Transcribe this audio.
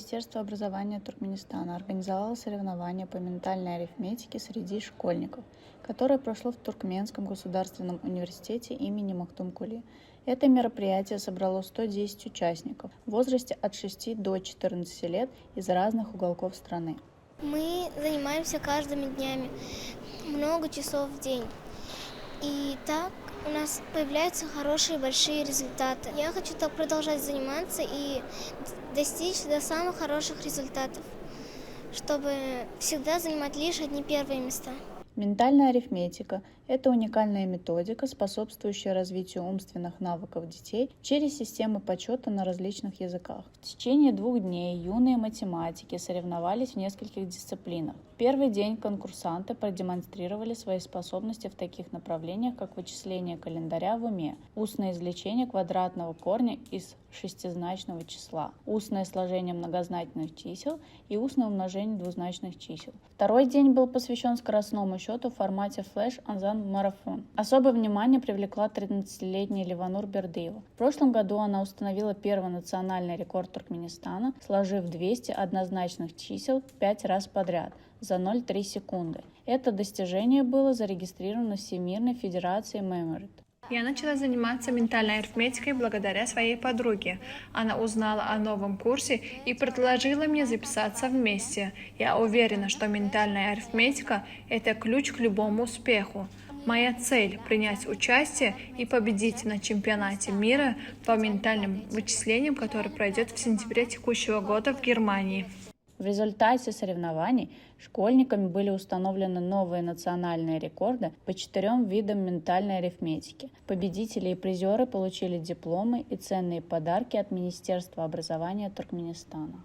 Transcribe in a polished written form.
Министерство образования Туркменистана организовало соревнования по ментальной арифметике среди школьников, которое прошло в Туркменском государственном университете имени Махтумкули. Это мероприятие собрало 110 участников в возрасте от 6 до 14 лет из разных уголков страны. Мы занимаемся каждыми днями, много часов в день. И так у нас появляются хорошие большие результаты. Я хочу так продолжать заниматься и достичь до самых хороших результатов, чтобы всегда занимать лишь одни первые места. Ментальная арифметика – это уникальная методика, способствующая развитию умственных навыков детей через системы подсчета на различных языках. В течение 2 дней юные математики соревновались в нескольких дисциплинах. В первый день конкурсанты продемонстрировали свои способности в таких направлениях, как вычисление календаря в уме, устное извлечение квадратного корня из шестизначного числа, устное сложение многозначных чисел и устное умножение двузначных чисел. Второй день был посвящен скоростному счету в формате флеш Анзан Марафон. Особое внимание привлекла 13-летняя Ливанур Бердыева. В прошлом году она установила первый национальный рекорд Туркменистана, сложив 200 однозначных чисел 5 раз подряд за 0,3 секунды. Это достижение было зарегистрировано Всемирной Федерацией Memory. Я начала заниматься ментальной арифметикой благодаря своей подруге. Она узнала о новом курсе и предложила мне записаться вместе. Я уверена, что ментальная арифметика – это ключ к любому успеху. Моя цель – принять участие и победить на чемпионате мира по ментальным вычислениям, который пройдет в сентябре текущего года в Германии. В результате соревнований школьниками были установлены новые национальные рекорды по 4 видам ментальной арифметики. Победители и призеры получили дипломы и ценные подарки от Министерства образования Туркменистана.